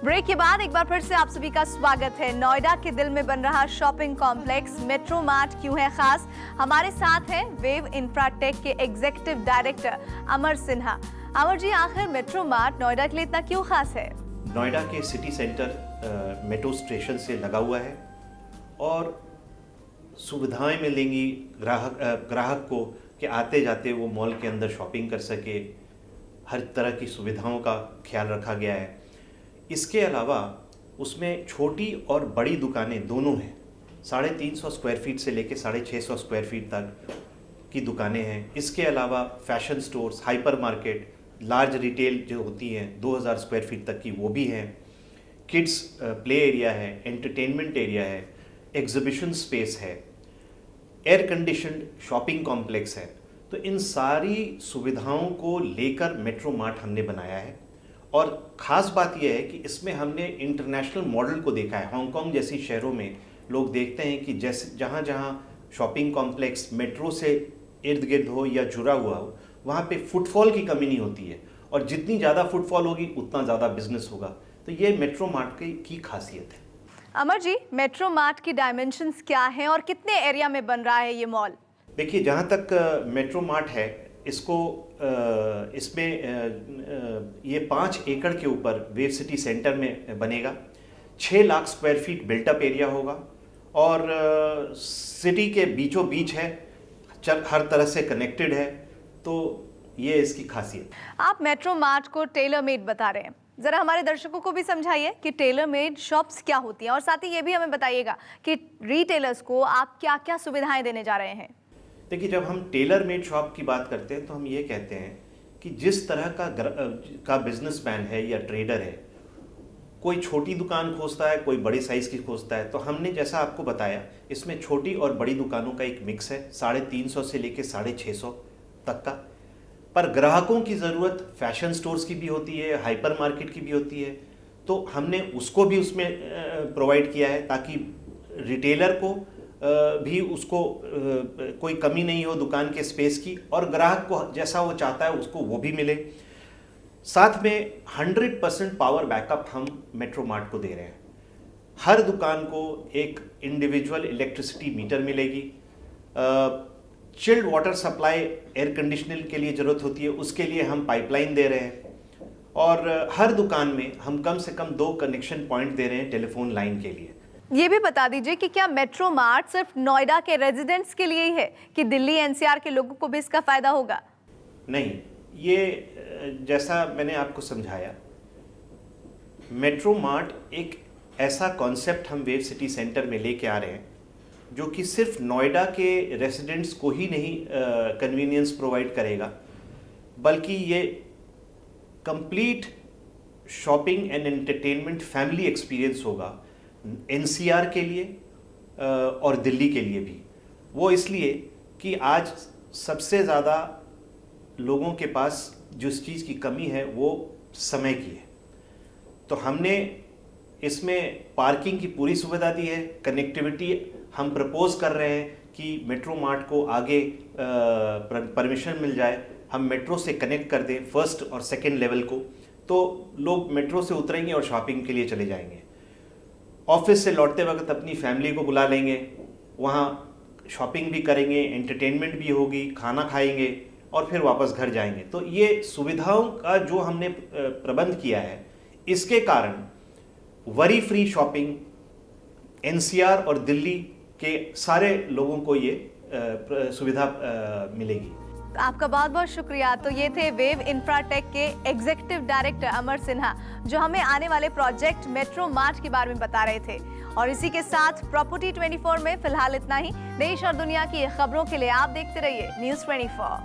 Break के बाद एक बार फिर से आप सभी का स्वागत है। नोएडा के दिल में बन रहा शॉपिंग कॉम्प्लेक्स मेट्रो मार्ट क्यों है खास? हमारे साथ हैं वेव इंफ्राटेक के एग्जीक्यूटिव डायरेक्टर अमर सिन्हा। अमर जी, आखिर मेट्रो मार्ट नोएडा के लिए इतना क्यों खास है? नोएडा के सिटी सेंटर मेट्रो स्टेशन से लगा हुआ है और सुविधाएं मिलेंगी ग्राहक को कि आते जाते वो मॉल के अंदर शॉपिंग कर सके। हर तरह की सुविधाओं का ख्याल रखा गया है। इसके अलावा उसमें छोटी और बड़ी दुकानें दोनों हैं। 350 स्क्वायर फीट से लेकर 650 स्क्वायर फीट तक की दुकानें हैं। इसके अलावा fashion stores, hyper market, large retail जो होती हैं 2000 स्क्वायर फीट तक की वो भी हैं। किड्स प्ले एरिया है, एंटरटेनमेंट एरिया है, एग्जीबिशन स्पेस है, एयर कंडीशन्ड शॉपिंग कॉम्प्लेक्स है। तो इन सारी सुविधाओं को लेकर मेट्रो मार्ट हमने बनाया है। और ख़ास बात यह है कि इसमें हमने इंटरनेशनल मॉडल को देखा है। हांगकांग जैसी शहरों में लोग देखते हैं कि जैसे जहाँ जहाँ शॉपिंग कॉम्प्लेक्स मेट्रो से इर्द गिर्द हो या जुड़ा हुआ हो, वहाँ पे फुटफॉल की कमी नहीं होती है और जितनी ज़्यादा फुटफॉल होगी उतना ज़्यादा बिजनेस होगा। तो ये मेट्रो मार्ट की खासियत है। अमर जी, मेट्रो मार्ट की डायमेंशंस क्या हैं और कितने एरिया में बन रहा है ये मॉल? देखिए, जहाँ तक मेट्रो मार्ट है, इसमें ये 5 एकड़ के ऊपर वेव सिटी सेंटर में बनेगा। 6 lakh square feet built up area होगा और सिटी के बीचों बीच है, हर तरह से कनेक्टेड है। तो ये इसकी खासियत। आप मेट्रो मार्ट को टेलर मेड बता रहे हैं, जरा हमारे दर्शकों को भी समझाइए कि टेलर मेड शॉप्स क्या होती हैं और साथ ही ये भी हमें बताइएगा कि रिटेलर्स को आप क्या क्या सुविधाएं देने जा रहे हैं। देखिए, जब हम टेलर मेड शॉप की बात करते हैं तो हम ये कहते हैं कि जिस तरह का बिजनेसमैन है या ट्रेडर है, कोई छोटी दुकान खोजता है, कोई बड़ी साइज़ की खोजता है। तो हमने जैसा आपको बताया, इसमें छोटी और बड़ी दुकानों का एक मिक्स है, 350 से लेकर 650 तक का। पर ग्राहकों की ज़रूरत फैशन स्टोर्स की भी होती है, हाइपर मार्केट की भी होती है। तो हमने उसको भी उसमें प्रोवाइड किया है ताकि रिटेलर को भी उसको कोई कमी नहीं हो दुकान के स्पेस की, और ग्राहक को जैसा वो चाहता है उसको वो भी मिले। साथ में 100% पावर बैकअप हम मेट्रो मार्ट को दे रहे हैं। हर दुकान को एक इंडिविजुअल इलेक्ट्रिसिटी मीटर मिलेगी। Chilled water supply air conditioning के लिए ज़रूरत होती है, उसके लिए हम पाइपलाइन दे रहे हैं। और हर दुकान में हम कम से कम 2 कनेक्शन पॉइंट दे रहे हैं टेलीफोन लाइन के लिए। ये भी बता दीजिए कि क्या मेट्रो मार्ट सिर्फ नोएडा के रेजिडेंट्स के लिए ही है कि दिल्ली एनसीआर के लोगों को भी इसका फायदा होगा? नहीं, ये जैसा मैंने आपको समझाया, मेट्रो मार्ट एक ऐसा कॉन्सेप्ट हम वेव सिटी सेंटर में लेके आ रहे हैं जो कि सिर्फ नोएडा के रेजिडेंट्स को ही नहीं कन्वीनियंस प्रोवाइड करेगा, बल्कि ये complete shopping and entertainment family experience होगा एनसीआर के लिए और दिल्ली के लिए भी। वो इसलिए कि आज सबसे ज़्यादा लोगों के पास जिस चीज़ की कमी है वो समय की है। तो हमने इसमें पार्किंग की पूरी सुविधा दी है। कनेक्टिविटी हम प्रपोज कर रहे हैं कि मेट्रो मार्ट को आगे परमिशन मिल जाए, हम मेट्रो से कनेक्ट कर दें फर्स्ट और सेकेंड लेवल को, तो लोग मेट्रो से उतरेंगे और शॉपिंग के लिए चले जाएंगे। ऑफिस से लौटते वक्त अपनी फैमिली को बुला लेंगे, वहाँ शॉपिंग भी करेंगे, एंटरटेनमेंट भी होगी, खाना खाएंगे और फिर वापस घर जाएंगे। तो ये सुविधाओं का जो हमने प्रबंध किया है, इसके कारण वरी फ्री शॉपिंग एनसीआर और दिल्ली के सारे लोगों को ये सुविधा मिलेगी। आपका बहुत बहुत शुक्रिया। तो ये थे वेव इंफ्राटेक के एग्जीक्यूटिव डायरेक्टर अमर सिन्हा, जो हमें आने वाले प्रोजेक्ट मेट्रो मार्ट के बारे में बता रहे थे। और इसी के साथ प्रॉपर्टी 24 में फिलहाल इतना ही। देश और दुनिया की खबरों के लिए आप देखते रहिए न्यूज़ 24।